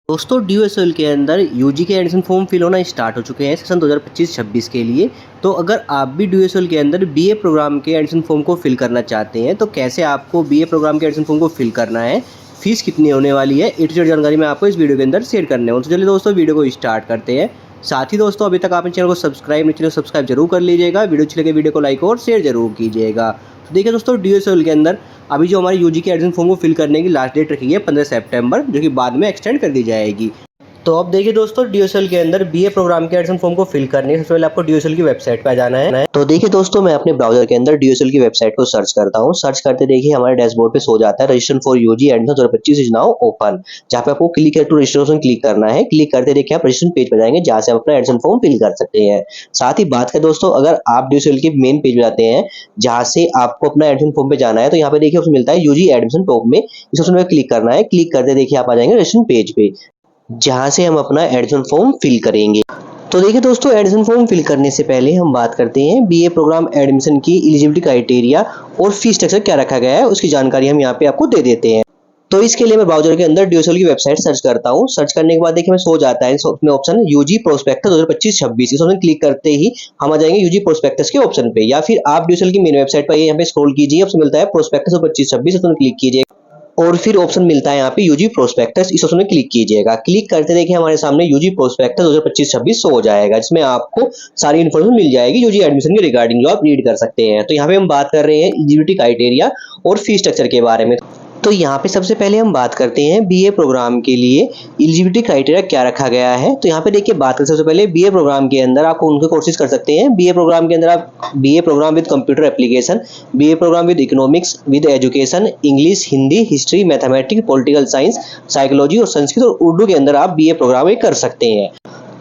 दोस्तों ड्यूएसएल के अंदर यूजी के एडमिशन फॉर्म फिल होना स्टार्ट हो चुके हैं सेशन 2025-26 के लिए। तो अगर आप भी ड्यूएसएल के अंदर बीए प्रोग्राम के एडमिशन फॉर्म को फिल करना चाहते हैं तो कैसे आपको बीए प्रोग्राम के एडमिशन फॉर्म को फिल करना है, फीस कितनी होने वाली है, ए टू जेड जानकारी मैं आपको इस वीडियो के अंदर शेयर करने वाला हूं। तो चलिए दोस्तों वीडियो को स्टार्ट करते हैं। साथ ही दोस्तों अभी तक आपने चैनल को सब्सक्राइब नहीं किया तो सब्सक्राइब जरूर कर लीजिएगा, वीडियो अच्छी लगे वीडियो को लाइक और शेयर जरूर कीजिएगा। तो देखिए दोस्तों ड्यूएसएल के अंदर अभी जो हमारी यूजी के एडमिशन फॉर्म को फिल करने की लास्ट डेट रखी है 15 सितंबर, जो कि बाद में एक्सटेंड कर दी जाएगी। तो अब देखिए दोस्तों ड्यूएसएल के अंदर बीए प्रोग्राम के एडमिशन फॉर्म को फिल करने है। सबसे पहले आपको ड्यूएसएल की वेबसाइट पे आ जाना है। तो देखिए दोस्तों मैं अपने ब्राउजर के अंदर ड्यूएसएल की वेबसाइट को सर्च करता हूँ। सर्च करते देखिए हमारे डैशबोर्ड पे शो जाता है registration for UG admission 2025 is now open, जहाँ पे आपको क्लिक टू रजिस्ट्रेशन क्लिक करना है। क्लिक करते देखिए आप रजिस्ट्रेशन पेज पे जाएंगे जहाँ से आप अपना एडमिशन फॉर्म फिल कर सकते हैं। साथ ही बात करें दोस्तों, अगर आप ड्यूएसएल के मेन पेज पे जाते हैं जहाँ से आपको अपना एडमिशन फॉर्म पे जाना है, तो यहाँ पे देखिए ऑप्शन मिलता है यूजी एडमिशन टॉप में, इस ऑप्शन पे क्लिक करना है। क्लिक करते देखिए आप आ जाएंगे रजिस्ट्रेशन पेज पे जहां से हम अपना एडमिशन फॉर्म फिल करेंगे। तो देखिए दोस्तों एडमिशन फॉर्म फिल करने से पहले हम बात करते हैं बीए प्रोग्राम एडमिशन की एलिजिबिलिटी क्राइटेरिया और फीस स्ट्रक्चर क्या रखा गया है, उसकी जानकारी हम यहाँ पे आपको दे देते हैं। तो इसके लिए मैं ब्राउजर के अंदर ड्यूएसएल की वेबसाइट सर्च करता हूँ। सर्च करने के बाद देखिए मैं सो जाता है इसमें ऑप्शन यूजी प्रोस्पेक्टस 2025-26, इस ऑप्शन क्लिक करते ही हम आ जाएंगे यूजी प्रोस्पेक्टस के ऑप्शन पे। या फिर आप ड्यूएसएल की मेन वेबसाइट पर यहाँ पे स्क्रॉल कीजिए, ऑप्शन मिलता है प्रोस्पेक्टस 2025-26, ऑप्शन क्लिक कीजिए और फिर ऑप्शन मिलता है यहाँ पे यूजी प्रोस्पेक्टस, इस ऑप्शन में क्लिक कीजिएगा। क्लिक करते देखिए हमारे सामने यूजी प्रोस्पेक्टस 2025-26 हो जाएगा, जिसमें आपको सारी इन्फॉर्मेशन मिल जाएगी यूजी एडमिशन के रिगार्डिंग, जो आप रीड कर सकते हैं। तो यहाँ पे हम बात कर रहे हैं एलिजिबिलिटी क्राइटेरिया और फीस स्ट्रक्चर के बारे में। तो यहाँ पे सबसे पहले हम बात करते हैं बीए प्रोग्राम के लिए एलिजिबिलिटी क्राइटेरिया क्या रखा गया है। तो यहाँ पे देखिए बात करें सबसे पहले बीए प्रोग्राम के अंदर आप उनके कोर्सेज कर सकते हैं। बीए प्रोग्राम के अंदर आप BA program with computer application, BA program with economics with education, English, Hindi, history, mathematics, political science, psychology और संस्कृत और उर्दू के अंदर आप बीए प्रोग्राम कर सकते हैं।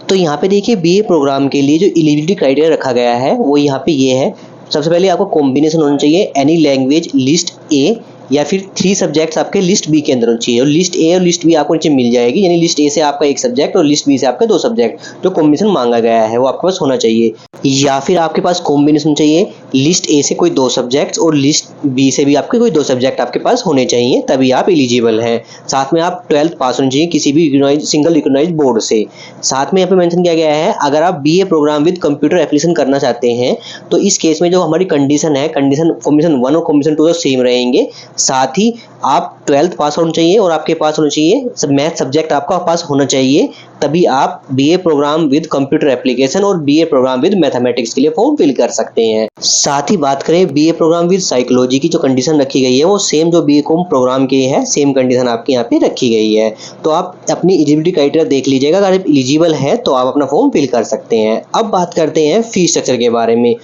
तो यहाँ पे देखिए बीए प्रोग्राम के लिए जो एलिजिबिलिटी क्राइटेरिया रखा गया है वो यहाँ पे ये है। सबसे पहले आपको कॉम्बिनेशन होना चाहिए एनी लैंग्वेज लिस्ट ए या फिर 3 सब्जेक्ट्स आपके लिस्ट बी के अंदर होनी चाहिए, और लिस्ट ए और लिस्ट बी आपको नीचे मिल जाएगी। यानी लिस्ट ए से आपका 1 सब्जेक्ट और लिस्ट बी से आपके 2 सब्जेक्ट, जो कॉम्बिनेशन मांगा गया है वो आपके पास होना चाहिए। या फिर आपके पास कॉम्बिनेशन चाहिए लिस्ट ए से कोई 2 सब्जेक्ट्स और लिस्ट बी से भी आपके कोई 2 सब्जेक्ट आपके पास होने चाहिए, तभी आप एलिजिबल हैं। साथ में आप 12th पास होनी चाहिए किसी भी सिंगल रिकॉग्नाइज्ड बोर्ड से। साथ में यहाँ पे मेंशन किया गया है अगर आप BA program with computer application करना चाहते हैं तो इस केस में जो हमारी कंडीशन है, कंडीशन कॉम्बिनेशन 1 और कॉम्बिनेशन 2 सेम रहेंगे। साथ ही आप 12th पास होना चाहिए और आपके पास होना चाहिए मैथ सब्जेक्ट आपका पास होना चाहिए, तभी आप BA program with computer application और बीए प्रोग्राम विद मैथमेटिक्स के लिए फॉर्म फिल कर सकते हैं। साथ ही बात करें बीए प्रोग्राम विद साइकोलॉजी की, जो कंडीशन रखी गई है वो सेम जो बीकॉम प्रोग्राम की है, सेम कंडीशन आपके यहाँ पे रखी गई है। तो आप अपनी एलिजिबिलिटी क्राइटेरिया देख लीजिएगा, अगर आप एलिजिबल है तो आप अपना फॉर्म फिल कर सकते हैं। अब बात करते हैं फीस स्ट्रक्चर के बारे में।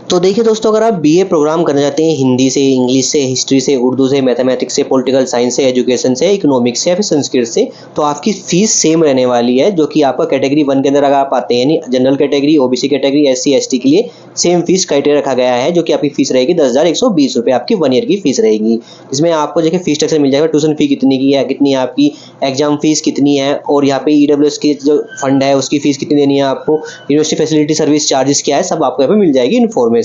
तो देखिए दोस्तों अगर आप बीए प्रोग्राम करना चाहते हैं हिंदी से, इंग्लिश से, हिस्ट्री से, उर्दू से, मैथमेटिक्स से, पॉलिटिकल साइंस से, एजुकेशन से, इकोनॉमिक्स से या फिर संस्कृत से, तो आपकी फीस सेम रहने वाली है। जो कि आपका कैटेगरी 1 के अंदर अगर आप आते हैं, यानी general category, OBC category, SC ST के लिए सेम फीस क्राइटेरिया रखा गया है, जो कि आपकी फीस रहेगी 10,120 रुपये, आपकी 1 ईयर की फीस रहेगी। जिसमें आपको देखिए फीस स्ट्रक्चर मिल जाएगा, ट्यूशन फी कितनी की है, कितनी आपकी एग्जाम फीस कितनी है, और यहाँ पे ईडब्ल्यूएस की जो फंड है उसकी फीस कितनी देनी है आपको, यूनिवर्सिटी फैसिलिटी सर्विस चार्जेस क्या है, सब आपको यहाँ पे मिल जाएगी इन्फॉर्मेशन।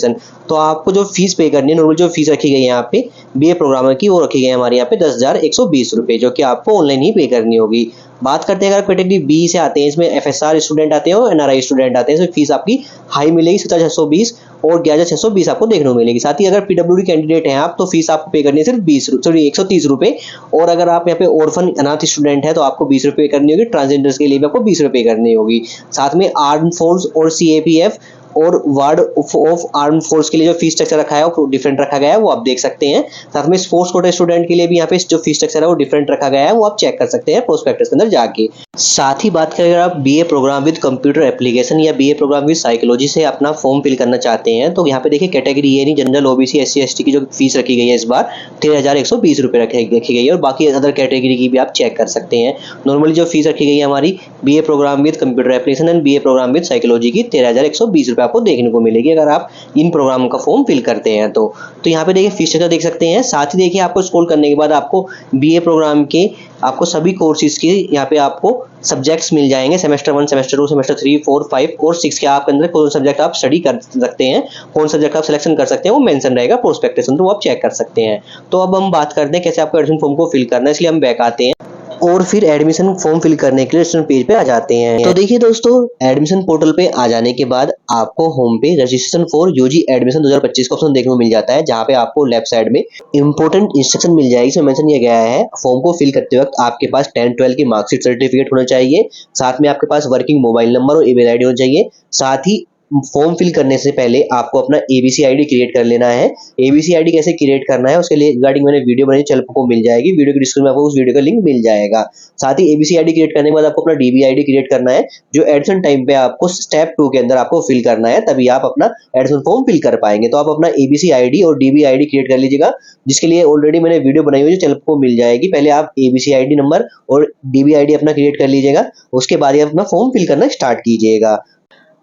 तो आपको जो फीस पे करनी है, नॉर्मल जो फीस रखी गई है यहाँ पे बीए प्रोग्रामर की, वो रखी गई है हमारे यहाँ पे 10,120 रुपये, जो कि आपको ऑनलाइन ही पे करनी होगी। बात करते हैं अगर कैटेगरी बी से आते हैं, इसमें एफएसआर स्टूडेंट आते हैं और एनआरआई स्टूडेंट आते हैं, इसमें फीस आपकी हाई मिलेगी 17,620 और 11,620 आपको देखने को मिलेगी। साथ ही अगर पीडब्ल्यूडी कैंडिडेट हैं आप, तो फीस आपको पे करनी है सिर्फ 130 रुपये, और अगर आप यहाँ पे ऑर्फन अनाथ स्टूडेंट है तो आपको 20 रुपये करनी होगी। ट्रांसजेंडर्स के लिए भी आपको 20 रुपये करनी होगी। साथ में आर्म फोर्स और सीएपीएफ और वार्ड ऑफ आर्म फोर्स के लिए जो फीस स्ट्रक्चर रखा है वो डिफरेंट रखा गया है, वो आप देख सकते हैं। साथ में स्पोर्ट्स कोटा स्टूडेंट के लिए भी यहाँ पे जो फीस स्ट्रक्चर है वो डिफरेंट रखा गया है, वो आप चेक कर सकते हैं प्रोस्पेक्टस के अंदर जाके। साथ ही बात करें अगर आप BA program with computer application या बीए प्रोग्राम विद साइकोलॉजी से अपना फॉर्म फिल करना चाहते हैं, तो यहाँ पे देखिए कैटेगरी ये नहीं, जनरल, ओबीसी, एससी एसटी की जो फीस रखी गई है इस बार 13,120 रुपये रखी गई है, और बाकी अदर कैटेगरी की भी आप चेक कर सकते हैं। नॉर्मली जो फीस रखी गई है हमारी BA program with computer application and BA program with psychology की 13,120 रुपये आपको देखने को मिलेगी अगर आप इन प्रोग्राम का फॉर्म फिल करते हैं तो। यहाँ पे देखिए फीस स्ट्रक्चर देख सकते हैं। साथ ही देखिए आपको स्क्रॉल करने के बाद आपको बीए प्रोग्राम के आपको सभी कोर्सेज की यहाँ पे आपको सब्जेक्ट्स मिल जाएंगे, सेमेस्टर 1, सेमेस्टर 2, सेमेस्टर 3, 4, 5 और 6 के आपके अंदर कौन सब्जेक्ट आप स्टडी कर सकते हैं, कौन सब्जेक्ट आप सिलेक्शन कर सकते हैं, वो मेंशन रहेगा प्रोस्पेक्टस, तो वो आप चेक कर सकते हैं। तो अब हम बात करते हैं कैसे आपको एडमिशन फॉर्म को फिल करना है, इसलिए हम बैक आते हैं और फिर एडमिशन फॉर्म फिल करने के लिए रजिस्ट्रेशन पेज पे आ जाते हैं। तो देखिए दोस्तों, एडमिशन पोर्टल पे आ जाने के बाद आपको होम पे रजिस्ट्रेशन फॉर यूजी एडमिशन 2025 का ऑप्शन देखने को मिल जाता है, जहाँ पे आपको लेफ्ट साइड में इंपॉर्टेंट इंस्ट्रक्शन मिल जाएगी। इसमें मेंशन किया गया है फॉर्म को फिल करते वक्त आपके पास 10-12 की मार्कशीट सर्टिफिकेट होना चाहिए, साथ में आपके पास वर्किंग मोबाइल नंबर और ईमेल आईडी होना चाहिए। साथ ही फॉर्म फिल करने से पहले आपको अपना एबीसी आईडी क्रिएट कर लेना है। एबीसी आईडी कैसे क्रिएट करना है उसके लिए रिगार्डिंग मैंने वीडियो बनाई, चैनल को मिल जाएगी, वीडियो की डिस्क्रिप्शन में आपको उस वीडियो का लिंक मिल जाएगा। साथ ही एबीसी आईडी क्रिएट करने के बाद आपको अपना डीबी आईडी क्रिएट करना है, जो एडमिशन टाइम पे आपको स्टेप 2 के अंदर आपको फिल करना है, तभी आप अपना एडमिशन फॉर्म फिल कर पाएंगे। तो आप अपना एबीसी आईडी और डीबी आईडी क्रिएट कर लीजिएगा, जिसके लिए ऑलरेडी मैंने वीडियो बनाई हुई है, चैनल को मिल जाएगी। पहले आप एबीसी आईडी नंबर और डीबी आईडी अपना क्रिएट कर लीजिएगा, उसके बाद आप अपना फॉर्म फिल करना स्टार्ट कीजिएगा।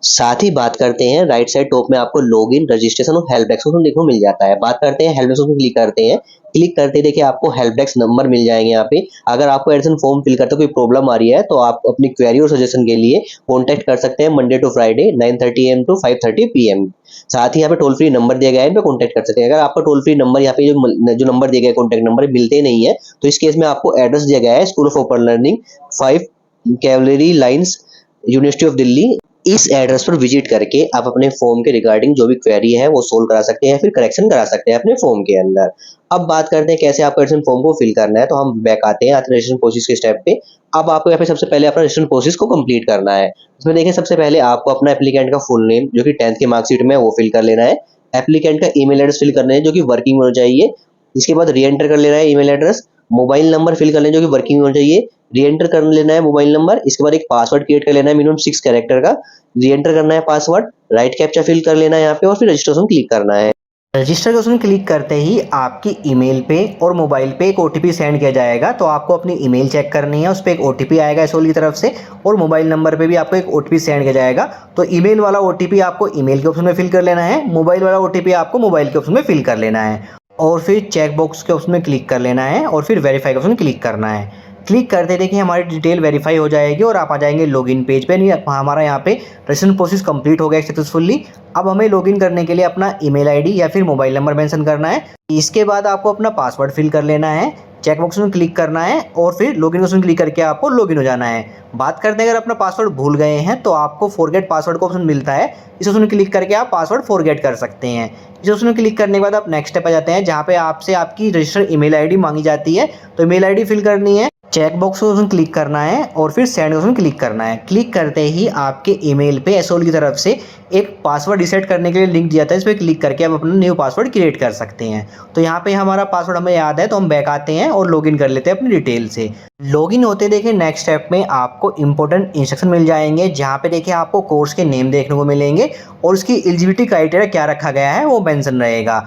साथ ही बात करते हैं, राइट साइड टॉप में आपको लॉगिन, रजिस्ट्रेशन और हेल्प डेस्क देखने को मिल जाता है। बात करते हैं हेल्प डेस्क में क्लिक करते हैं। क्लिक करते देखिए आपको हेल्प डेस्क नंबर मिल जाएंगे। यहाँ पे अगर आपको एडमिशन फॉर्म फिल करते कोई प्रॉब्लम आ रही है तो आप अपनी क्वेरी और सजेशन के लिए कॉन्टैक्ट कर सकते हैं Monday to Friday 9:30 AM to 5:30 PM। साथ ही यहाँ पे टोल फ्री नंबर दिया गया है, इन पे कॉन्टैक्ट कर सकते हैं। अगर आपका टोल फ्री नंबर यहाँ पे जो नंबर दिया गया है, कॉन्टैक्ट नंबर मिलते नहीं है, तो इस केस में आपको एड्रेस दिया गया है school of open learning 5 cavalry lines, university of Delhi. इस एड्रेस पर विजिट करके आप अपने फॉर्म के रिगार्डिंग जो भी क्वेरी है वो सोल्व करा सकते हैं, फिर करेक्शन करा सकते हैं अपने फॉर्म के अंदर। अब बात करते हैं कैसे आपको रजिस्ट्रेशन फॉर्म को फिल करना है, तो हम बैक आते हैं रजिस्ट्रेशन प्रोसेस के स्टेप पे। अब आपको यहाँ पे सबसे पहले अपना रजिस्ट्रेशन प्रोसेस को कंप्लीट करना है। इसमें देखिए सबसे पहले आपको अपना एप्लीकेंट का फुल नेम जो कि 10th की मार्कशीट में वो फिल कर लेना है। एप्लीकेंट का ईमेल एड्रेस फिल करना है जो कि वर्किंग होना चाहिए। इसके बाद री एंटर कर लेना है email address. Mobile number fill कर लेना जो कि वर्किंग होना चाहिए, री एंटर कर लेना है मोबाइल नंबर। इसके बाद एक पासवर्ड क्रिएट कर लेना है मिनिमम 6 कैरेक्टर का, री एंटर करना है पासवर्ड, राइट कैप्चा फिल कर लेना है यहाँ पे और फिर रजिस्ट्रेशन क्लिक करना है। रजिस्टर के ऑप्शन क्लिक करते ही आपकी ईमेल पे और मोबाइल पे एक ओटीपी सेंड किया जाएगा, तो आपको अपनी ईमेल चेक करनी है, उस पर एक ओटीपी आएगा एसओएल की तरफ से, और मोबाइल नंबर पे भी आपको एक ओटीपी सेंड किया जाएगा। तो ईमेल वाला ओटीपी आपको ईमेल के ऑप्शन में फिल कर लेना है, मोबाइल वाला ओटीपी आपको मोबाइल के ऑप्शन में फिल कर लेना है, और फिर चेक बॉक्स के ऑप्शन में क्लिक कर लेना है, और फिर वेरीफाई के ऑप्शन क्लिक करना है। क्लिक करते देखिए हमारी डिटेल वेरीफाई हो जाएगी और आप आ जाएंगे लॉगिन पेज पे। नहीं, हमारा यहाँ पे रजिस्ट्रेशन प्रोसेस कंप्लीट हो गया सक्सेसफुली। अब हमें लॉगिन करने के लिए अपना ईमेल आईडी या फिर मोबाइल नंबर मेंशन करना है। इसके बाद आपको अपना पासवर्ड फिल कर लेना है, चेक बॉक्स में क्लिक करना है और फिर लॉगिन ऑप्शन क्लिक करके आपको लॉगिन हो जाना है। बात करते हैं अगर अपना पासवर्ड भूल गए हैं तो आपको फॉरगेट पासवर्ड का ऑप्शन मिलता है, इस ऑप्शन में क्लिक करके आप पासवर्ड फॉरगेट कर सकते हैं। इस ऑप्शन में क्लिक करने के बाद आप नेक्स्ट स्टेप आ जाते हैं, जहाँ पे आपसे आपकी रजिस्टर्ड ईमेल आईडी मांगी जाती है, तो ईमेल आईडी फिल करनी है। चेक बॉक्स ऑप्शन क्लिक करना है और फिर सेंड ऑप्शन क्लिक करना है। क्लिक करते ही आपके ईमेल पे एसओएल की तरफ से एक पासवर्ड रीसेट करने के लिए लिंक दिया था, इस पर क्लिक करके आप अपना न्यू पासवर्ड क्रिएट कर सकते हैं। तो यहाँ पे हमारा पासवर्ड हमें याद है, तो हम बैक आते हैं और लॉगिन कर लेते हैं अपनी डिटेल से। लॉगिन होते देखिए नेक्स्ट स्टेप में आपको इंपॉर्टेंट इंस्ट्रक्शन मिल जाएंगे, जहाँ पे देखिए आपको कोर्स के नेम देखने को मिलेंगे और उसकी एलिजिबिलिटी क्राइटेरिया क्या रखा गया है वो मेंशन रहेगा।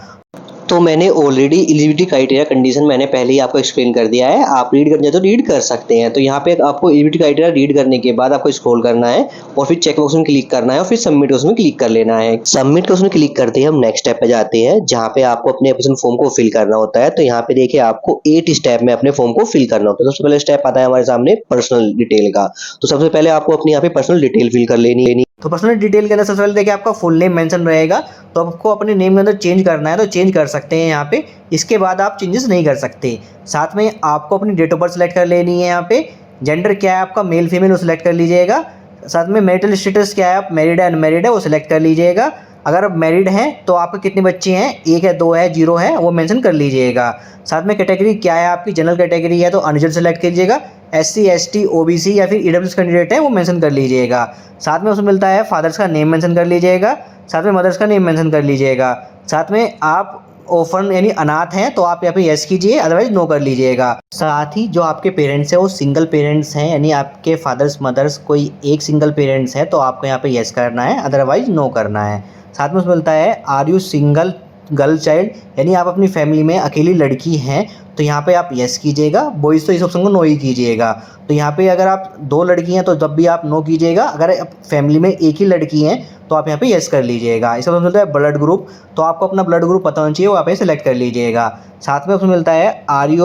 तो मैंने ऑलरेडी एलिजिबिलिटी क्राइटेरिया कंडीशन मैंने पहले ही आपको एक्सप्लेन कर दिया है, आप रीड करना तो रीड कर सकते हैं। तो यहाँ पे आपको एलिजिबिलिटी क्राइटेरिया रीड करने के बाद आपको स्क्रॉल करना है और फिर चेक बॉक्स में क्लिक करना है और फिर सबमिट उसमें क्लिक कर लेना है। सबमिट उसमें क्लिक करते ही हम नेक्स्ट स्टेप पे जाते हैं, जहाँ पे आपको अपने एप्लीकेशन फॉर्म को फिल करना होता है। तो यहाँ पे देखिए आपको 8 स्टेप में अपने फॉर्म को फिल करना होता है। सबसे पहले स्टेप आता है हमारे सामने पर्सनल डिटेल का। तो सबसे पहले आपको अपनी यहाँ पे पर्सनल डिटेल फिल कर लेनी। तो पर्सनल डिटेल के अंदर सबसे पहले देखिए आपका फुल नेम मेंशन रहेगा, तो आपको अपने नेम के अंदर चेंज करना है तो चेंज कर सकते हैं यहाँ पे। इसके बाद आप चेंजेस नहीं कर सकते। साथ में आपको अपनी डेट ऑफ बर्थ सेलेक्ट कर लेनी है। यहाँ पे जेंडर क्या है आपका, मेल फीमेल, वो सिलेक्ट कर लीजिएगा। साथ में मैरिटल स्टेटस क्या है, आप मैरिड है अनमैरिड है वो सिलेक्ट कर लीजिएगा। अगर आप मैरिड हैं तो आपके कितने बच्चे हैं, 1 है 2 है 0 है वो मेंशन कर लीजिएगा। साथ में कैटेगरी क्या है आपकी, जनरल कैटेगरी है तो अनरिजर्व सेलेक्ट कीजिएगा। SC ST OBC या फिर EWS कैंडिडेट है वो मेंशन कर लीजिएगा। साथ में उसमें मिलता है फादर्स का नेम मेंशन कर लीजिएगा, साथ में मदर्स का नेम मेंशन कर लीजिएगा। साथ में आप ऑफन यानी अनाथ हैं तो आप यहाँ पे यस कीजिए, अदरवाइज नो कर लीजिएगा। साथ ही जो आपके पेरेंट्स हैं वो सिंगल पेरेंट्स हैं, यानी आपके फादर्स मदर्स कोई एक सिंगल पेरेंट्स है तो आपको यहाँ पे यस करना है, अदरवाइज नो करना है। साथ में उसमें मिलता है are you single girl child, यानी आप अपनी फैमिली में अकेली लड़की हैं तो यहाँ पे आप यस कीजिएगा, बॉयज़ तो इस ऑप्शन को नो ही कीजिएगा। तो यहाँ पे अगर आप 2 लड़की हैं तो तब भी आप नो कीजिएगा, अगर फैमिली में एक ही लड़की हैं तो आप यहाँ पे यस कर लीजिएगा। इसका मिलता है ब्लड ग्रुप, तो आपको अपना ब्लड ग्रुप पता होना चाहिए, वो आप सेलेक्ट कर लीजिएगा। साथ में उसमें मिलता है आर यू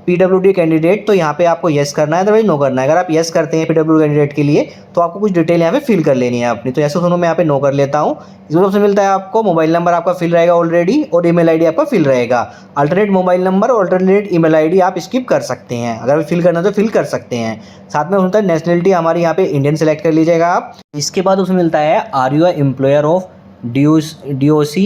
पीडब्ल्यूडी कैंडिडेट, तो यहाँ पे आपको येस करना है, अदरवाइज नो करना है। अगर आप येस करते हैं पीडब्ल्यूडी कैंडिडेट के लिए तो आपको कुछ डिटेल यहाँ पे फिल कर लेनी है अपनी। तो ऐसे सुनो, मैं यहाँ पे नो कर लेता हूँ। इसमें ऑप्शन मिलता है आपको मोबाइल नंबर आपका फिल रहेगा ऑलरेडी, और ईमेल आईडी आपका फिल रहेगा। Alternate mobile number, alternate email ID आप स्किप कर सकते हैं, अगर फिल करना तो फिल कर सकते हैं। साथ में होता है नेशनलिटी हमारी यहाँ पे इंडियन सेलेक्ट कर लीजिएगा आप। इसके बाद उसमें मिलता है are you employer of DOC,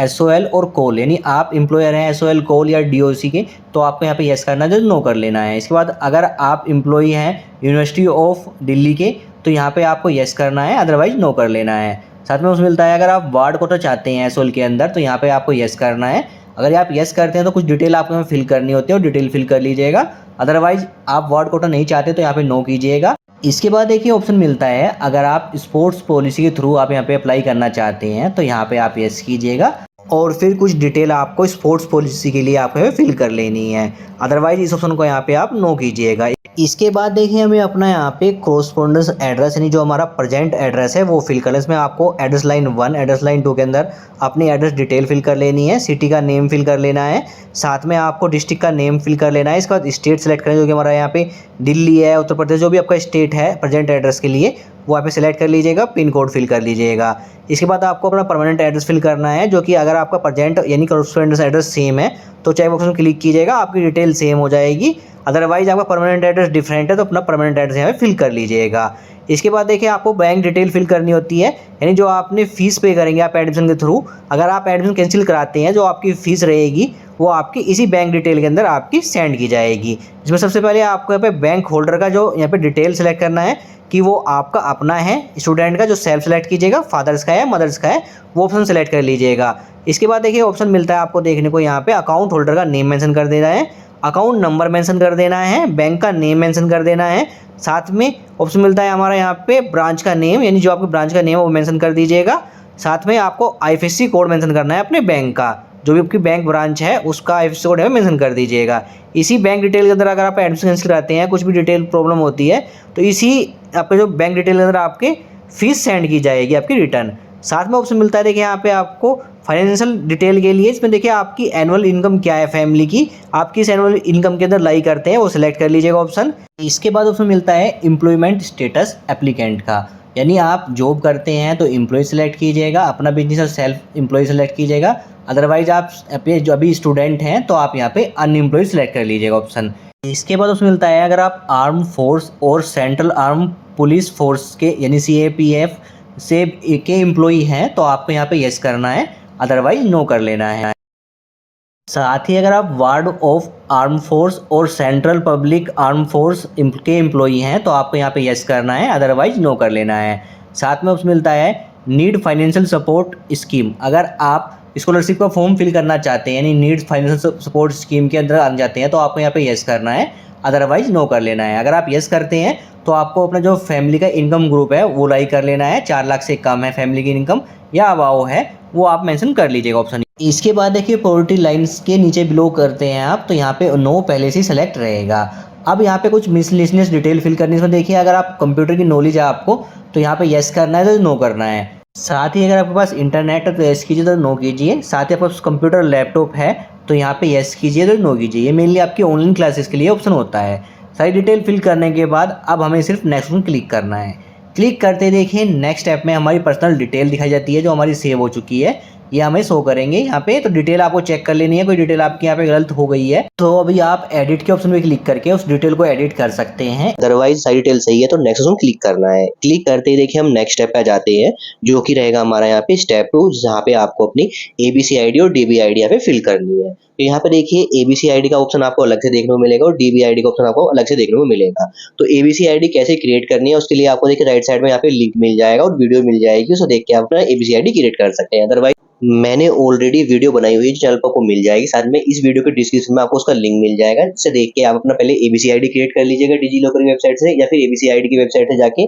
SOL और कोल, यानी आप एम्प्लॉयर हैं SOL, कोल या DOC के, तो आपको यहाँ पे येस करना है, जो नो कर लेना है। इसके बाद अगर आप एम्प्लॉई हैं यूनिवर्सिटी ऑफ दिल्ली के, तो यहाँ पे आपको येस करना है, अदरवाइज नो कर लेना है। साथ में उसमें मिलता है अगर आप वार्ड कोटा चाहते हैं SOL के अंदर, तो यहाँ पे आपको येस करना है। अगर आप येस करते हैं तो कुछ डिटेल आपको यहाँ फिल करनी होती है, और डिटेल फिल कर लीजिएगा। अदरवाइज आप वार्ड कोटा नहीं चाहते तो यहाँ पे नो कीजिएगा। इसके बाद देखिए ऑप्शन मिलता है अगर आप स्पोर्ट्स पॉलिसी के थ्रू आप यहाँ पे अप्लाई करना चाहते हैं, तो यहाँ पे आप येस कीजिएगा, और फिर कुछ डिटेल आपको स्पोर्ट्स पॉलिसी के लिए आपको फिल कर लेनी है। अदरवाइज इस ऑप्शन को यहाँ पे आप नो कीजिएगा। इसके बाद देखिए हमें अपना यहाँ पे कोरस्पोंडेंस एड्रेस, यानी जो हमारा प्रेजेंट एड्रेस है वो फिल करना है। इसमें आपको एड्रेस लाइन 1, एड्रेस लाइन 2 के अंदर अपनी एड्रेस डिटेल फिल कर लेनी है, सिटी का नेम फिल कर लेना है, साथ में आपको डिस्ट्रिक्ट का नेम फिल कर लेना है। इसके बाद स्टेट सेलेक्ट करें, जो कि हमारा यहाँ पे दिल्ली है, उत्तर प्रदेश, जो भी आपका स्टेट है प्रेजेंट एड्रेस के लिए वो आप सेलेक्ट कर लीजिएगा, पिन कोड फिल कर लीजिएगा। इसके बाद आपको अपना परमानेंट एड्रेस फिल करना है, जो कि अगर आपका प्रेजेंट यानी कोरस्पोंडेंस एड्रेस सेम है तो चेक बॉक्स में क्लिक कीजिएगा, आपकी डिटेल सेम हो जाएगी। अदरवाइज आपका परमानेंट एड्रेस डिफरेंट है तो अपना परमानेंट एड्रेस यहाँ पे फिल कर लीजिएगा। इसके बाद देखिए आपको बैंक डिटेल फिल करनी होती है, यानी जो आपने फ़ीस पे करेंगे आप एडमिशन के थ्रू। अगर आप एडमिशन कैंसिल कराते हैं, जो आपकी फ़ीस रहेगी वो आपकी इसी बैंक डिटेल के अंदर आपकी सेंड की जाएगी। इसमें सबसे पहले आपको यहाँ पे बैंक होल्डर का जो यहाँ पे डिटेल सेलेक्ट करना है कि वो आपका अपना है, स्टूडेंट का जो सेल्फ सेलेक्ट कीजिएगा, फादर्स का है मदर्स का है, वो ऑप्शन सेलेक्ट कर लीजिएगा। इसके बाद देखिए ऑप्शन मिलता है आपको देखने को, यहाँ पे अकाउंट होल्डर का नेम मेंशन कर देना है, अकाउंट नंबर मेंशन कर देना है, बैंक का नेम मेंशन कर देना है। साथ में ऑप्शन मिलता है हमारा यहाँ पे ब्रांच का नेम, यानी जो आपके ब्रांच का नेम है वो मेंशन कर दीजिएगा। साथ में आपको IFSC कोड मेंशन करना है अपने बैंक का, जो भी आपकी बैंक ब्रांच है उसका IFSC कोड है मेंशन कर दीजिएगा। इसी बैंक डिटेल के अंदर अगर आप एडमिशन कैंसिल कराते हैं, कुछ भी डिटेल प्रॉब्लम होती है, तो इसी आपके जो बैंक डिटेल के अंदर आपके फीस सेंड की जाएगी आपकी रिटर्न। साथ में ऑप्शन मिलता है देखिए यहाँ पे आपको फाइनेंशियल डिटेल के लिए, इसमें देखिए आपकी एनुअल इनकम क्या है फैमिली की, आप किस एनुअल इनकम के अंदर लाई करते हैं वो सिलेक्ट कर लीजिएगा ऑप्शन। इसके बाद ऑप्शन मिलता है एम्प्लॉयमेंट स्टेटस एप्लीकेंट का, यानी आप जॉब करते हैं तो एम्प्लॉय सेलेक्ट कीजिएगा, अपना बिजनेस और सेल्फ एम्प्लॉय सेलेक्ट कीजिएगा। अदरवाइज आप अपने जो अभी स्टूडेंट हैं तो आप यहाँ पे अनएम्प्लॉय सेलेक्ट कर लीजिएगा ऑप्शन। इसके बाद उसमें मिलता है अगर आप आर्म फोर्स और सेंट्रल आर्म पुलिस फोर्स के यानी CAPF से के एम्प्लॉई हैं तो आपको यहाँ पे येस करना है, अदरवाइज नो कर लेना है। साथ ही अगर आप वार्ड ऑफ आर्म फोर्स और सेंट्रल पब्लिक आर्म फोर्स के एम्प्लॉई हैं तो आपको यहाँ पे येस करना है, अदरवाइज नो कर लेना है। साथ में उसमें मिलता है नीड फाइनेंशियल सपोर्ट स्कीम, अगर आप स्कॉलरशिप का फॉर्म फिल करना चाहते हैं यानी नीड फाइनेंशियल सपोर्ट स्कीम के अंदर आने जाते हैं तो आपको यहाँ पे येस करना है, अदरवाइज नो कर लेना है। अगर आप येस करते हैं तो आपको अपना जो फैमिली का इनकम ग्रुप है वो लाई कर लेना है, 4 लाख से कम है फैमिली की इनकम या अबाव है वो आप मेंशन कर लीजिएगा ऑप्शन। इसके बाद देखिए पॉवर्टी लाइन्स के नीचे बिलो करते हैं आप तो यहाँ पे नो पहले से सेलेक्ट रहेगा। अब यहाँ पे कुछ मिसलेनियस डिटेल फिल करनी है, इसमें देखिए अगर आप कंप्यूटर की नॉलेज है आपको तो यहाँ पे येस करना है तो नो करना है। साथ ही अगर आपके पास इंटरनेट है तो येस कीजिए तो नो कीजिए। साथ ही आपके पास कंप्यूटर लैपटॉप है तो यहाँ पे येस कीजिए तो नो कीजिए। ये मेनली आपकी ऑनलाइन क्लासेस के लिए ऑप्शन होता है। सारी डिटेल फिल करने के बाद अब हमें सिर्फ नेक्स्ट में क्लिक करना है। क्लिक करते देखिए नेक्स्ट ऐप में हमारी पर्सनल डिटेल दिखाई जाती है जो हमारी सेव हो चुकी है, ये हमें शो करेंगे यहाँ पे। तो डिटेल आपको चेक कर लेनी है, कोई डिटेल आपकी यहाँ पे गलत हो गई है तो अभी आप एडिट के ऑप्शन पे क्लिक करके उस डिटेल को एडिट कर सकते हैं, अदरवाइज सारी डिटेल सही है तो नेक्स्ट ऑप्शन क्लिक करना है। क्लिक करते ही देखिए हम नेक्स्ट स्टेप पे आ जाते हैं जो कि रहेगा हमारा यहाँ पे स्टेप 2, जहाँ पे आपको अपनी ABC ID और DB ID यहाँ पे फिल करनी है। तो यहाँ पे देखिए ABC ID का ऑप्शन आपको अलग से देखने को मिलेगा और DB ID का ऑप्शन आपको अलग से देखने को मिलेगा। तो ABC ID कैसे क्रिएट करनी है उसके लिए आपको देखिए राइट साइड में यहाँ पे लिंक मिल जाएगा और वीडियो मिल जाएगी, उसे देख के आप अपना ABC ID क्रिएट कर सकते हैं। अदरवाइज मैंने ऑलरेडी वीडियो बनाई हुई है जो चैनल पर आपको मिल जाएगी, साथ में इस वीडियो के डिस्क्रिप्शन में आपको उसका लिंक मिल जाएगा, जिसे देख के आप अपना पहले ABC ID क्रिएट कर लीजिएगा डिजी लॉकर की वेबसाइट से या फिर ABC ID की वेबसाइट से जाके।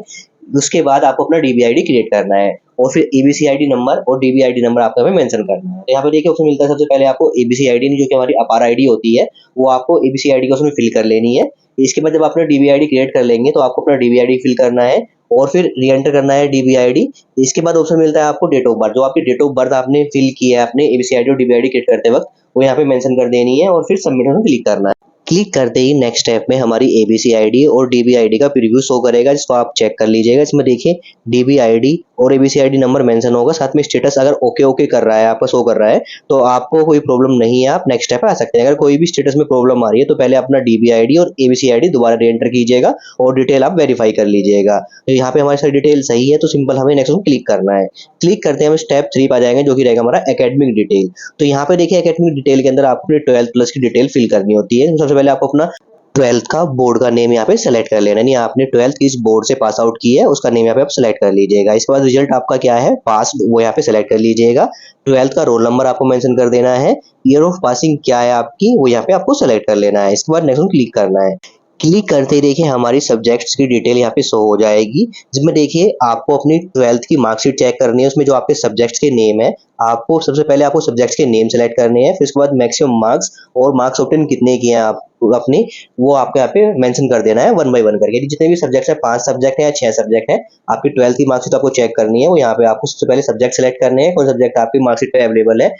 उसके बाद आपको अपना DB ID क्रिएट करना है और फिर ABC ID नंबर और DB ID नंबर आपको हमें मेंशन करना है। तो यहाँ पे देखिए ऑप्शन मिलता है सबसे पहले आपको ABC ID जो कि हमारी अपार ID होती है वो आपको ABC ID को उसमें फिल कर लेनी है। इसके बाद जब आपने DB ID क्रिएट कर लेंगे तो आपको अपना DB ID फिल करना है और फिर री एंटर करना है DB ID। इसके बाद ऑप्शन मिलता है आपको डेट ऑफ बर्थ, जो आपकी डेट ऑफ बर्थ आपने फिल किया है अपने ABC ID और DB ID क्रिएट करते वक्त वो यहाँ पे मेंशन कर देनी है और फिर सबमिट में क्लिक करना है। क्लिक करते ही नेक्स्ट स्टेप में हमारी एबीसी आईडी और डीबी आईडी का प्रीव्यू शो करेगा, जिसको आप चेक कर लीजिएगा। इसमें देखिए डीबी आईडी और एबीसी आईडी नंबर मेंशन होगा, साथ में स्टेटस अगर ओके ओके कर रहा है, आपका शो कर रहा है, तो आपको कोई प्रॉब्लम नहीं है, आप नेक्स्ट स्टेप पे आ सकते हैं। अगर कोई भी स्टेटस में प्रॉब्लम आ रही है तो पहले अपना डीबी आईडी और एबीसी आईडी दोबारा री एंटर कीजिएगा और डिटेल आप वेरीफाई कर लीजिएगा। तो यहाँ पे हमारी सारी डिटेल सही है, तो सिंपल हमें नेक्स्ट में क्लिक करना है। क्लिक करते हैं हम स्टेप 3 पे आ जाएंगे, जो कि रहेगा हमारा एकेडमिक डिटेल। तो यहाँ पे देखिए एकेडमिक डिटेल के अंदर आपको अपने 12th प्लस की डिटेल फिल करनी होती है। सबसे पहले आपको अपना 12th का बोर्ड का नेम यहाँ पे सेलेक्ट कर लेना है, यानी आपने 12th किस बोर्ड से पास आउट की है उसका नेम यहाँ पे आप सेलेक्ट कर लीजिएगा। इसके बाद रिजल्ट आपका क्या है, पास, वो यहाँ पे सेलेक्ट कर लीजिएगा। 12th का रोल नंबर आपको मेंशन कर देना है। ईयर ऑफ पासिंग क्या है आपकी, वो यहाँ पे आपको सेलेक्ट कर लेना है। इसके बाद नेक्स्ट में क्लिक करना है। क्लिक करते ही देखिए हमारी सब्जेक्ट्स की डिटेल यहाँ पे शो हो जाएगी, जिसमें देखिए आपको अपनी 12th की मार्कशीट चेक करनी है। उसमें जो आपके सब्जेक्ट्स के नेम है, आपको सबसे पहले आपको सब्जेक्ट्स के नेम सेलेक्ट करने हैं, फिर उसके बाद मैक्सिमम मार्क्स और मार्क्स ऑब्टेन कितने किए हैं आप अपने, वो आपको यहाँ पे मेंशन कर देना है 1 बाय 1 करके। जितने भी सब्जेक्ट्स है, 5 सब्जेक्ट है या 6 सब्जेक्ट है, आपकी 12th की मार्कशीट आपको चेक करनी है। वो यहाँ पे आपको सबसे पहले सब्जेक्ट सेलेक्ट करने हैं, कौन सब्जेक्ट आपकी मार्कशीट पे अवेलेबल है,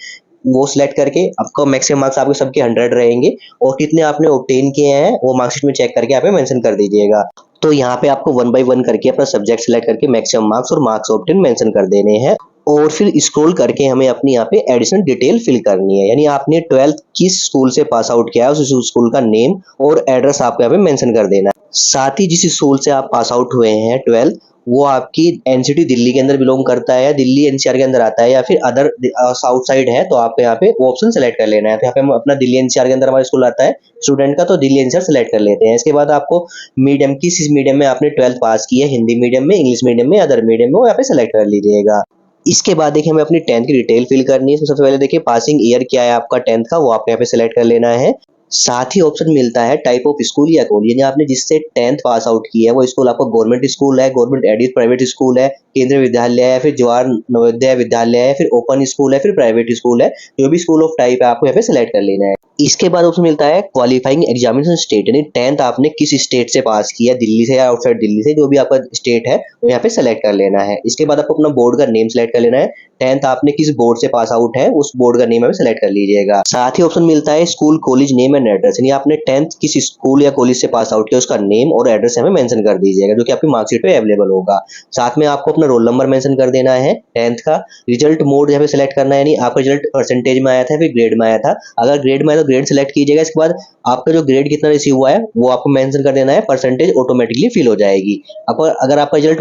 वो सिलेक्ट करके आपका मैक्सिमम मार्क्स आपके सबके 100 रहेंगे और कितने आपने ऑब्टेन किए हैं वो मार्कशीट में चेक करके यहाँ पे मेंशन कर दीजिएगा। तो यहाँ पे आपको 1 बाय 1 करके अपना सब्जेक्ट सिलेक्ट करके मैक्सिमम मार्क्स और मार्क्स ऑब्टेन मेंशन कर देने हैं और फिर स्क्रॉल करके हमें अपनी यहाँ पे एडिशनल डिटेल फिल करनी है, यानी आपने 12th किस स्कूल से पास आउट किया है उस स्कूल का नेम और एड्रेस आपको यहाँ पे मेंशन कर देना है। साथ ही जिस स्कूल से आप पास आउट हुए हैं 12th, वो आपकी एनसीटी दिल्ली के अंदर बिलोंग करता है या दिल्ली एनसीआर के अंदर आता है या फिर अदर साउथ साइड है, तो आपको यहाँ पे वो ऑप्शन सेलेक्ट कर लेना है। तो यहाँ पे हम अपना दिल्ली एनसीआर के अंदर हमारा स्कूल आता है स्टूडेंट का, तो दिल्ली एनसीआर सेलेक्ट कर लेते हैं। इसके बाद आपको मीडियम, किस मीडियम में आपने 12th पास की है, हिंदी मीडियम में, इंग्लिश मीडियम में, अदर मीडियम में, वो यहाँ पे सेलेक्ट कर लीजिएगा। इसके बाद देखिए हमें अपनी 10th की डिटेल फिल करनी है। तो सबसे पहले देखिए पासिंग ईयर क्या है आपका 10th का, वो आपको यहाँ पे सेलेक्ट कर लेना है। साथ ही ऑप्शन मिलता है टाइप ऑफ स्कूल या कॉलेज, यानी आपने जिससे 10th पास आउट किया है वो स्कूल आपका गवर्नमेंट स्कूल है, गवर्नमेंट एडेड प्राइवेट स्कूल है, केंद्रीय विद्यालय है, फिर जवाहर नवोदय विद्यालय है, फिर ओपन स्कूल है, फिर प्राइवेट स्कूल है, जो भी स्कूल ऑफ टाइप है आपको यहाँ पे सेलेक्ट कर लेना है। इसके बाद ऑप्शन मिलता है क्वालिफाइंग एग्जामिनेशन स्टेट, यानी 10th आपने किस स्टेट से पास किया, दिल्ली से या आउटसाइड दिल्ली से, जो भी आपका स्टेट है वो यहाँ पे सेलेक्ट कर लेना है। इसके बाद आपको अपना बोर्ड का नेम सेलेक्ट कर लेना है। 10th आपने किस बोर्ड से पास आउट है उस बोर्ड का नेम हमें सेलेक्ट कर लीजिएगा। साथ ही ऑप्शन मिलता है school college name and address, यानी आपने 10th किस स्कूल या कॉलेज से पास आउट किया उसका नेम और एड्रेस हमें मेंशन कर दीजिएगा, जो कि आपकी मार्कशीट पे अवेलेबल होगा। साथ में आपको अपना रोल नंबर मेंशन कर देना है 10th का। रिजल्ट मोड यहाँ पे सेलेक्ट करना है, यानी आपका रिजल्ट परसेंटेज में आया था फिर ग्रेड में आया था। अगर ग्रेड में आया तो ग्रेड सेलेक्ट कीजिएगा। इसके बाद आपका जो ग्रेड कितना रिसीव हुआ है वो आपको मेंशन कर देना है, परसेंटेज ऑटोमेटिकली फिल हो जाएगी। आपको अगर आपका रिजल्ट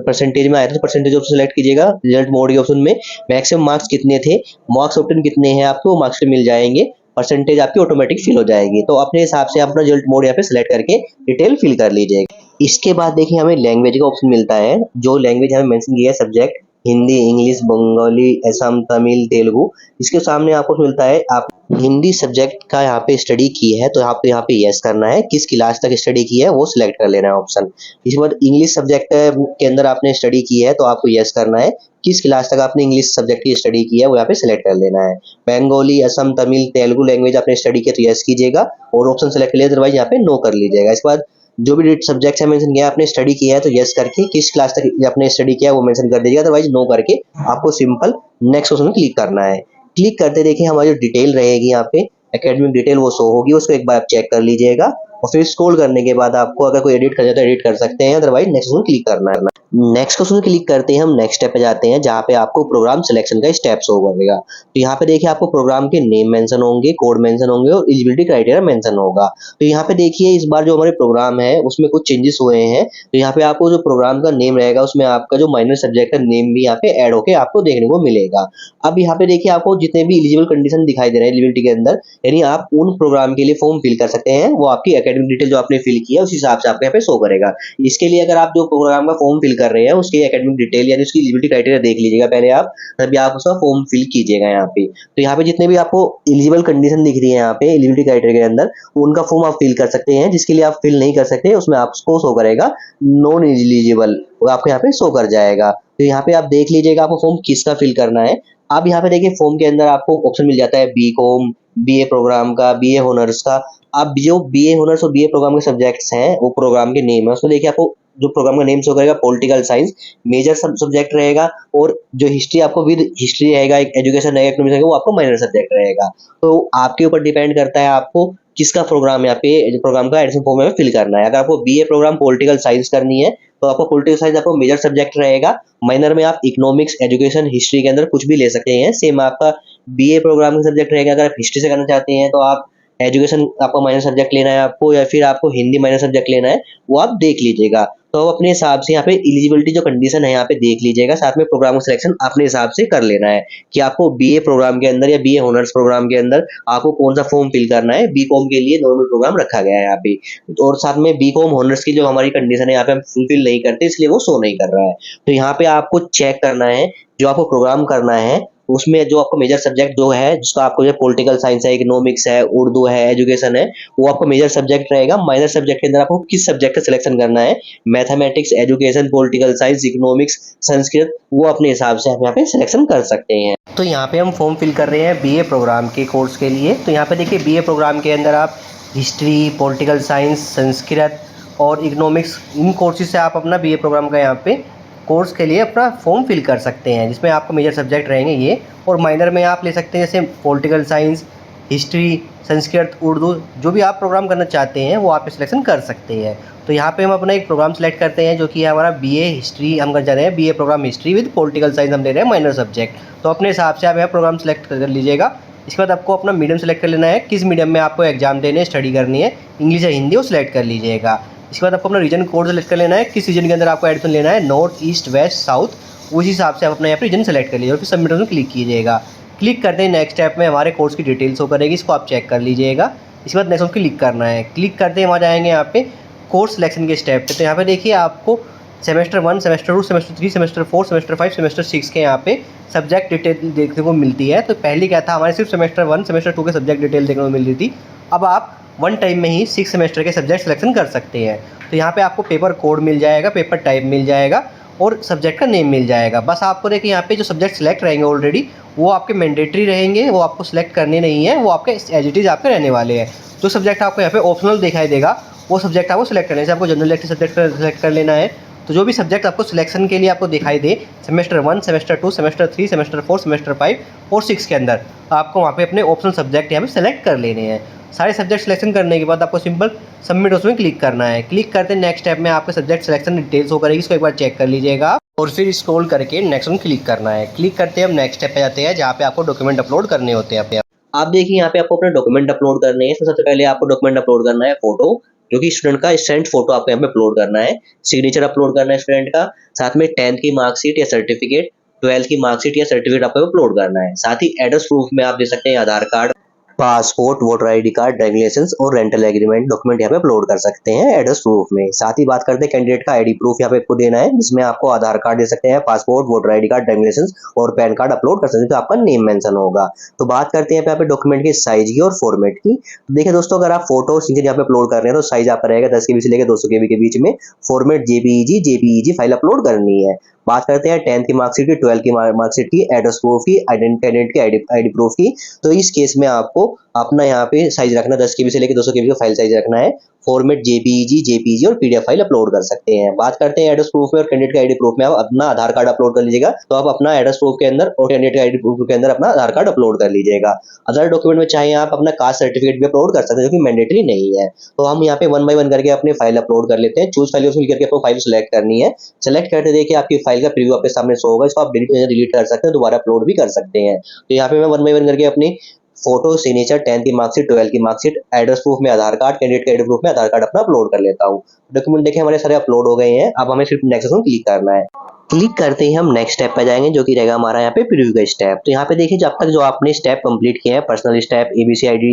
परसेंटेज में आया तो परसेंटेज ऑप्शन सेलेक्ट कीजिएगा। रिजल्ट मोड के ऑप्शन में मैक्सिमम मार्क्स कितने थे, मार्क्स ऑप्शन कितने हैं आपको, मार्क्स मिल जाएंगे, परसेंटेज आपकी ऑटोमेटिक फिल हो जाएगी। तो अपने हिसाब से अपना रिजल्ट मोड यहाँ पे सिलेक्ट करके डिटेल फिल कर लीजिएगा। इसके बाद देखिए हमें लैंग्वेज का ऑप्शन मिलता है, जो लैंग्वेज हमें मेंशन किया है सब्जेक्ट हिंदी, इंग्लिश, बंगाली, असम, तमिल, तेलुगु। इसके सामने आपको मिलता है आप हिंदी सब्जेक्ट का यहाँ पे स्टडी की है तो आपको यहाँ पे यस करना है, किस क्लास तक स्टडी की है वो सिलेक्ट कर लेना है ऑप्शन। इसके बाद इंग्लिश सब्जेक्ट के अंदर आपने स्टडी की है तो आपको यस करना है, किस क्लास तक आपने इंग्लिश सब्जेक्ट की स्टडी की है वो यहाँ पे सिलेक्ट कर लेना है। बंगाली, असम, तमिल, तेलुगु लैंग्वेज आपने स्टडी किया तो यस कीजिएगा और ऑप्शन सेलेक्ट कर लिया, अदरवाइज यहाँ पे नो कर लीजिएगा। इसके बाद जो भी सब्जेक्ट है मेंशन किया आपने स्टडी किया है तो यस करके किस क्लास तक आपने स्टडी किया है वो मेंशन कर दीजिएगा, अदरवाइज नो करके आपको सिंपल नेक्स्ट ऑप्शन में क्लिक करना है। क्लिक करते देखिए हमारी जो डिटेल रहेगी यहाँ पे एकेडमिक डिटेल वो शो होगी, उसको एक बार आप चेक कर लीजिएगा और फिर स्क्रॉल करने के बाद आपको अगर कोई एडिट करना है तो एडिट कर सकते हैं, अदरवाइज नेक्स्ट ऑप्शन क्लिक करना है। नेक्स्ट ऑप्शन क्लिक करते हैं हम नेक्स्ट स्टेप पे जाते हैं, जहाँ पे आपको प्रोग्राम सिलेक्शन का स्टेप शो करेगा। तो यहाँ पे देखिए आपको प्रोग्राम के नेम मेंशन होंगे, कोड मेंशन होंगे और एलिजिबिलिटी क्राइटेरिया मेंशन होगा। तो यहाँ पे देखिए इस बार जो हमारे प्रोग्राम है उसमें कुछ चेंजेस हुए हैं। तो यहाँ पे आपको जो प्रोग्राम का नेम रहेगा उसमें आपका जो माइनर सब्जेक्ट का नेम भी यहाँ पे ऐड होके आपको देखने को मिलेगा। अब यहाँ पे देखिए आपको जितने भी एलिजिबल कंडीशन दिखाई दे रहे हैं एलिजिबिलिटी के अंदर, यानी आप उन प्रोग्राम के लिए फॉर्म फिल कर सकते हैं, वो आपकी एकेडमिक डिटेल जो आपने फिल किया उस हिसाब से आपको यहाँ पे शो करेगा। इसके लिए अगर आप जो प्रोग्राम का फॉर्म फिल कर रहे हैं उसकी एकेडमिक डिटेल यानी उसकी एलिजिबिलिटी क्राइटेरिया देख लीजिएगा पहले आप, तभी आप उसका फॉर्म फिल कीजिएगा यहाँ पे। तो यहाँ पे जितने भी आपको एलिजिबल कंडीशन दिख रही है यहाँ पे एलिजिबिलिटी क्राइटेरिया के अंदर, उनका फॉर्म आप फिल कर सकते हैं। जिसके लिए आप फिल नहीं कर सकते उसमें आपको शो करेगा नॉन एलिजिबल, वो आपको यहाँ पे शो कर जाएगा। तो यहाँ पे आप देख लीजिएगा आपको फॉर्म किसका फिल करना है। अब यहाँ पे देखिए फॉर्म के अंदर आपको ऑप्शन मिल जाता है बीकॉम, बीए प्रोग्राम का, बीए ऑनर्स का। अब जो बीए ऑनर्स और बीए प्रोग्राम के सब्जेक्ट्स हैं वो प्रोग्राम के नेम है, उसमें देखिए आपको जो प्रोग्राम का नेम शो करेगा पॉलिटिकल साइंस मेजर सब्जेक्ट रहेगा और जो हिस्ट्री आपको विद हिस्ट्री रहेगा, एजुकेशन रहेगा, इकोनॉमिक्स रहेगा, वो आपको माइनर सब्जेक्ट रहेगा। तो आपके ऊपर डिपेंड करता है आपको किसका प्रोग्राम यहाँ पे प्रोग्राम का एडमिशन फॉर्म में फिल करना है। अगर आपको बीए प्रोग्राम पॉलिटिकल साइंस करनी है तो आपको पॉलिटिकल साइंस आपको मेजर सब्जेक्ट रहेगा। माइनर में आप इकोनॉमिक्स, एजुकेशन, हिस्ट्री के अंदर कुछ भी ले सकते हैं। सेम आपका बीए प्रोग्राम का सब्जेक्ट रहेगा। अगर आप हिस्ट्री से करना चाहते हैं तो आप एजुकेशन आपको माइनर सब्जेक्ट लेना है आपको, या फिर आपको हिंदी माइनर सब्जेक्ट लेना है, वो आप देख लीजिएगा। तो आप अपने हिसाब से यहाँ पे एलिजिबिलिटी जो कंडीशन है यहाँ पे देख लीजिएगा। साथ में प्रोग्राम सिलेक्शन अपने हिसाब से कर लेना है कि आपको बीए प्रोग्राम के अंदर या बीए ऑनर्स प्रोग्राम के अंदर आपको कौन सा फॉर्म फिल करना है। बीकॉम के लिए नॉर्मल प्रोग्राम रखा गया है यहाँ पे, और साथ में बीकॉम ऑनर्स की जो हमारी कंडीशन है यहाँ पे हम फुलफिल नहीं करते, इसलिए वो शो नहीं कर रहा है। तो यहाँ पे आपको चेक करना है जो आपको प्रोग्राम करना है उसमें जो आपको मेजर सब्जेक्ट जो है, जिसका आपको जो पॉलिटिकल साइंस है, इकोनॉमिक्स है, उर्दू है, एजुकेशन है, वो आपको मेजर सब्जेक्ट रहेगा। माइनर सब्जेक्ट के अंदर आपको किस सब्जेक्ट का सिलेक्शन करना है, mathematics, education, political science, economics, Sanskrit, वो अपने हिसाब से आप यहाँ पे सिलेक्शन कर सकते हैं। तो यहाँ पे हम फॉर्म फिल कर रहे हैं बीए प्रोग्राम के कोर्स के लिए। तो यहाँ पे देखिए बीए प्रोग्राम के अंदर आप हिस्ट्री, पॉलिटिकल साइंस, संस्कृत और इकोनॉमिक्स, इन कोर्सेज से आप अपना बीए प्रोग्राम का यहाँ पे कोर्स के लिए अपना फॉर्म फिल कर सकते हैं, जिसमें आपको मेजर सब्जेक्ट रहेंगे ये। और माइनर में आप ले सकते हैं जैसे political science, history, Sanskrit, Urdu, जो भी आप प्रोग्राम करना चाहते हैं वो आप सिलेक्शन कर सकते हैं। तो यहाँ पे हम अपना एक प्रोग्राम सेलेक्ट करते हैं जो कि है हमारा बीए हिस्ट्री। हम कर जा रहे हैं BA program history with political science, हम ले रहे हैं माइनर सब्जेक्ट। तो अपने हिसाब से आप यहाँ प्रोग्राम सेलेक्ट कर लीजिएगा। इसके बाद आपको अपना मीडियम सेलेक्ट कर लेना है, किस मीडियम में आपको एग्जाम देने, स्टडी करनी है, इंग्लिश या हिंदी, वो सिलेक्ट कर लीजिएगा। इसके बाद आपको अपना रीजन कोड सेलेक्ट कर लेना है, किस रीजन के अंदर आपको एडमिशन लेना है, नॉर्थ, ईस्ट, वेस्ट, साउथ, उसी हिसाब से आप अपना यहाँ पे रीजन सेलेक्ट कर लीजिए और फिर सबमिट में क्लिक कीजिएगा। क्लिक करते ही नेक्स्ट स्टेप में हमारे कोर्स की डिटेल्स शो करेगी, इसको आप चेक कर लीजिएगा। इसके बाद नेक्स्ट क्लिक करना है। क्लिक करते ही हम आ जाएंगे यहाँ पे कोर्स सिलेक्शन के स्टेप पे। तो यहाँ पे देखिए आपको semester 1, semester 2, semester 3, semester 4, semester 5, semester 6 के यहाँ पे सब्जेक्ट डिटेल देखने को मिलती है। तो पहले क्या था, हमारे सिर्फ सेमेस्टर 1, सेमेस्टर 2 के सब्जेक्ट डिटेल देखने को मिल रही थी। अब आप वन टाइम में ही 6 सेमेस्टर के सब्जेक्ट सिलेक्शन कर सकते हैं। तो यहाँ पे आपको पेपर कोड मिल जाएगा, पेपर टाइप मिल जाएगा और सब्जेक्ट का नेम मिल जाएगा। बस आपको देखिए यहाँ पे जो सब्जेक्ट सिलेक्ट रहेंगे ऑलरेडी वो आपके मैंडेटरी रहेंगे, वो आपको सिलेक्ट करने नहीं है, वो आपके एज इट इज़ आपके रहने वाले हैं। जो सब्जेक्ट आपको यहाँ पे ऑप्शनल दिखाई देगा वो सब्जेक्ट आपको सिलेक्ट करने से, आपको जनरल इलेक्टिव सब्जेक्ट सेलेक्ट कर लेना है। तो जो भी सब्जेक्ट आपको सिलेक्शन के लिए आपको दिखाई दे semester 1, semester 2, semester 3, semester 4, semester 5 और 6 के अंदर, आपको वहाँ पे अपने ऑप्शनल सब्जेक्ट यहाँ पे सेलेक्ट कर लेने हैं। सारे सब्जेक्ट सिलेक्शन करने के बाद आपको सिंपल सबमिट उसमें क्लिक करना है। क्लिक करते नेक्स्ट स्टेप में आपके सब्जेक्ट सिलेक्शन डिटेल्स हो करेगी, इसको एक बार चेक कर लीजिएगा और फिर स्क्रॉल करके नेक्स्ट में क्लिक करना है। क्लिक करते हम नेक्स्ट स्टेप पे जाते हैं जहाँ पे आपको डॉक्यूमेंट अपलोड करने होते हैं। आप देखिए यहाँ पे आपको अपने डॉक्यूमेंट अपलोड करने हैं। तो सबसे पहले आपको डॉक्यूमेंट अपलोड करना है फोटो, जो कि स्टूडेंट का स्टैंड फोटो आपको यहाँ पे अपलोड करना है। सिग्नेचर अपलोड करना है स्टूडेंट का, साथ में 10th की मार्कशीट या सर्टिफिकेट, 12th की मार्कशीट या सर्टिफिकेट आपको अपलोड करना है। साथ ही एड्रेस प्रूफ में आप दे सकते हैं Aadhaar card, passport, voter ID card, driving licence और रेंटल एग्रीमेंट डॉक्यूमेंट यहाँ पे अपलोड कर सकते हैं एड्रेस प्रूफ में। साथ ही बात करते हैं कैंडिडेट का आईडी प्रूफ यहाँ पे आपको देना है, जिसमें आपको आधार कार्ड दे सकते हैं, passport, voter ID card, driving licence और पैन कार्ड अपलोड कर सकते हैं, तो आपका नेम मेंशन होगा। तो बात करते हैं यहाँ पे डॉक्यूमेंट के साइज की और फॉर्मेट की। तो देखिए दोस्तों, अगर आप फोटो सिग्नेचर यहाँ पे अपलोड कर रहे हैं तो साइज आपका रहेगा 10 KB से लेकर 200 KB के बीच में। फॉर्मेट JPEG फाइल अपलोड करनी है। बात करते हैं 10th की मार्कशीट की, 12th की मार्कशीट की, एड्रेस प्रूफ की, कैंडिडेट की आईडी प्रूफ की। तो इस केस में आपको अपना यहाँ पे साइज रखना 10 KB से लेकर 200 KB का फाइल साइज रखना है। फॉर्मेट JPEG और PDF फाइल अपलोड कर सकते हैं। बात करते हैं एड्रेस प्रूफ में और कैंडिडेट के आईडी प्रूफ में आप अपना आधार कार्ड अपलोड कर लीजिएगा। तो आप अपना एड्रेस प्रूफ के अंदर और कैंडिडेट के आईडी प्रूफ के अंदर अपना आधार कार्ड अपलोड कर लीजिएगा। अदर डॉक्यूमेंट में चाहे आप अपना कास्ट सर्टिफिकेट भी अपलोड कर सकते हैं, जो कि मैंडेटरी नहीं है। तो हम यहाँ पे 1 बाय 1 करके अपने फाइल अपलोड कर लेते हैं। चूज फाइल करके आपको फाइल सेलेक्ट करनी है। सेलेक्ट करते देखिए आपकी फाइल का प्रीव्यू आपके सामने शो होगा, इसको आप डिलीट कर सकते हैं, दोबारा अपलोड भी कर सकते हैं। तो यहाँ पे मैं 1 बाय 1 करके अपनी फोटो, सिग्नेचर, 10th की मार्कशीट, 12th की मार्कशीट, एड्रेस प्रूफ में आधार कार्ड, कैंडिडेट के आईडी प्रूफ में आधार कार्ड अपना अपलोड कर लेता हूँ। डॉक्यूमेंट देखें हमारे सारे अपलोड हो गए हैं। अब हमें सिर्फ नेक्स्ट में क्लिक करना है। क्लिक करते ही हम नेक्स्ट स्टेप पे जाएंगे, जो कि रहेगा हमारा यहाँ पे प्रीव्यू का स्टेप। तो यहाँ पे देखिए जब तक जो आपने स्टेप कंप्लीट किए हैं, personal step, ABCID,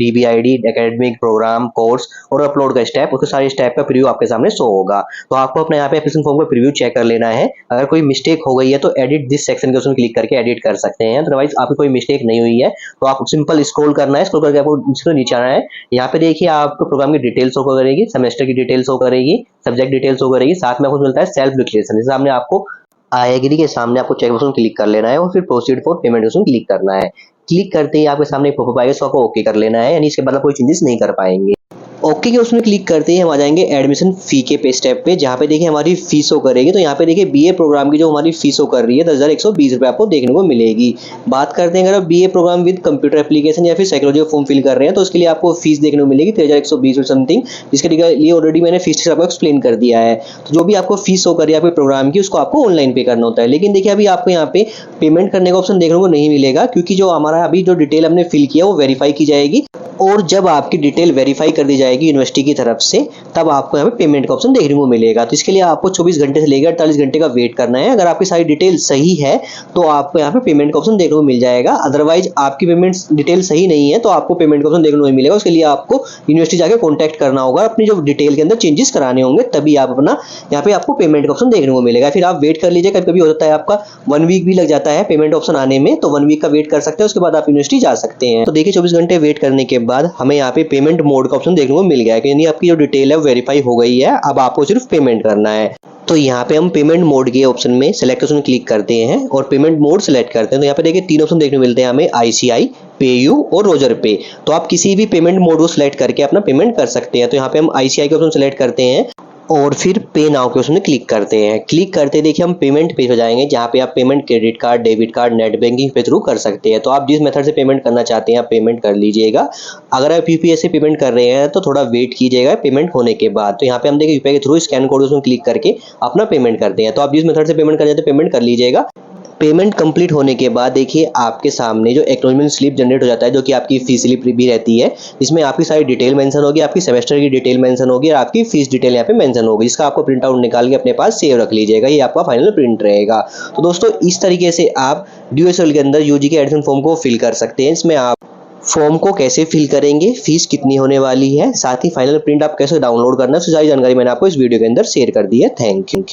DBID, academic, program, course और अपलोड का स्टेप, उसके सारे स्टेप का प्रीव्यू आपके सामने शो होगा। तो आपको अपने यहाँ पे एप्लीकेशन फॉर्म का प्रीव्यू चेक कर लेना है। अगर कोई मिस्टेक हो गई है तो एडिट दिस सेक्शन के उसमें क्लिक करके एडिट कर सकते हैं। अदरवाइज आपकी कोई मिस्टेक नहीं हुई है तो आप सिंपल स्क्रॉल करना है, स्क्रॉल करके आपको नीचे आना है। यहाँ पे देखिए आपको प्रोग्राम की डिटेल्स शो करेगी, सेमेस्टर की डिटेल्स शो करेगी, सब्जेक्ट डिटेल्स शो करेगी, साथ में आपको मिलता है सेल्फ डिक्लेरेशन। जैसे सामने आपको आई एग्री के सामने आपको चेक बटन क्लिक कर लेना है और फिर proceed for payment button click करना है। क्लिक करते ही आपके सामने पॉपअप आएगा, इसको आपको ओके कर लेना है, यानी इसके बाद आप कोई चेंजेस नहीं कर पाएंगे। ओके के उसमें क्लिक करते ही हम आ जाएंगे एडमिशन फ़ी के पे स्टेप पे, जहाँ पे देखिए हमारी फ़ीस शो करेगी। तो यहाँ पे देखिए बीए प्रोग्राम की जो हमारी फ़ीस शो कर रही है 10,120 रुपये आपको देखने को मिलेगी। बात करते हैं अगर आप BA program with computer application या फिर साइकोलॉजी का फॉर्म फिल कर रहे हैं तो उसके लिए आपको फीस देखने को मिलेगी 13,120 समथिंग, जिसके लिए ऑलरेडी मैंने फीस आपको एक्सप्लेन कर दिया है। तो जो भी आपको फीस शो कर रही है आपके प्रोग्राम की उसको आपको ऑनलाइन पे करना होता है। लेकिन देखिए अभी आपको यहाँ पे पेमेंट करने का ऑप्शन देखने को नहीं मिलेगा, क्योंकि जो हमारा अभी जो डिटेल हमने फिल किया वो वेरीफाई की जाएगी, और जब आपकी डिटेल वेरीफाई कर दी जाएगी यूनिवर्सिटी की तरफ से तब आपको यहाँ पे पेमेंट का ऑप्शन देखने को मिलेगा। तो इसके लिए आपको 24 घंटे से लेकर 48 घंटे का वेट करना है। अगर आपकी सारी डिटेल सही है तो आपको यहाँ पे पेमेंट का ऑप्शन देखने को मिल जाएगा। अदरवाइज आपकी पेमेंट डिटेल सही नहीं है तो आपको पेमेंट का ऑप्शन देखने को नहीं मिलेगा। उसके लिए आपको यूनिवर्सिटी जाकर कॉन्टैक्ट करना होगा, अपनी जो डिटेल के अंदर चेंजेस कराने होंगे, तभी आप अपना यहाँ पे आपको पेमेंट का ऑप्शन देखने को मिलेगा। फिर आप वेट कर लीजिए, कभी कभी हो जाता है आपका 1 वीक भी लग जाता है पेमेंट ऑप्शन आने में, तो 1 वीक का वेट कर सकते हैं, उसके बाद आप यूनिवर्सिटी जा सकते हैं। तो देखिए 24 घंटे वेट करने के बाद हमें यहाँ पे पेमेंट मोड का ऑप्शन देखने को मिल गया है, यानी आपकी जो डिटेल है वेरीफाई हो गई है, अब आपको सिर्फ पेमेंट करना है। तो यहाँ पे हम पेमेंट मोड के ऑप्शन में सिलेक्ट ऑप्शन क्लिक करते हैं और पेमेंट मोड सेलेक्ट करते हैं। तो यहाँ पे देखिए 3 ऑप्शन देखने को मिलते हैं हमें, ICI, पेयू और रोजर पे। तो आप किसी भी पेमेंट मोड को सिलेक्ट करके अपना पेमेंट कर सकते हैं। तो यहाँ पे हम ICI के ऑप्शन सेलेक्ट करते हैं और फिर पे नाउ के ऑप्शन में क्लिक करते हैं। क्लिक करते देखिए हम पेमेंट पेज हो जाएंगे, जहाँ पे आप payment credit card, debit card, net banking के थ्रू कर सकते हैं। तो आप जिस मेथड से पेमेंट करना चाहते हैं आप पेमेंट कर लीजिएगा। अगर आप UPI से पेमेंट कर रहे हैं तो थोड़ा वेट कीजिएगा पेमेंट होने के बाद। तो यहाँ पे हम देखिए UPI के थ्रू स्कैन कोड उसमें क्लिक करके अपना पेमेंट करते हैं। तो आप जिस मेथड से पेमेंट कर रहे हैं तो पेमेंट कर लीजिएगा। पेमेंट कंप्लीट होने के बाद देखिए आपके सामने जो एक्नॉलेजमेंट स्लिप जनरेट हो जाता है, जो कि आपकी फीस स्लिप भी रहती है, इसमें आपकी सारी डिटेल मेंशन होगी, आपकी सेमेस्टर की डिटेल मेंशन होगी और आपकी फीस डिटेल यहाँ पे मेंशन होगी, जिसका आपको प्रिंट आउट निकाल के अपने पास सेव रख लीजिएगा। ये आपका फाइनल प्रिंट रहेगा। तो दोस्तों इस तरीके से आप ड्यूएसएल के अंदर यूजी के एडमिशन फॉर्म को फिल कर सकते हैं। इसमें आप फॉर्म को कैसे फिल करेंगे, फीस कितनी होने वाली है, साथ ही फाइनल प्रिंट आप कैसे डाउनलोड करना है, सारी जानकारी मैंने आपको इस वीडियो के अंदर शेयर कर दी है। Thank you.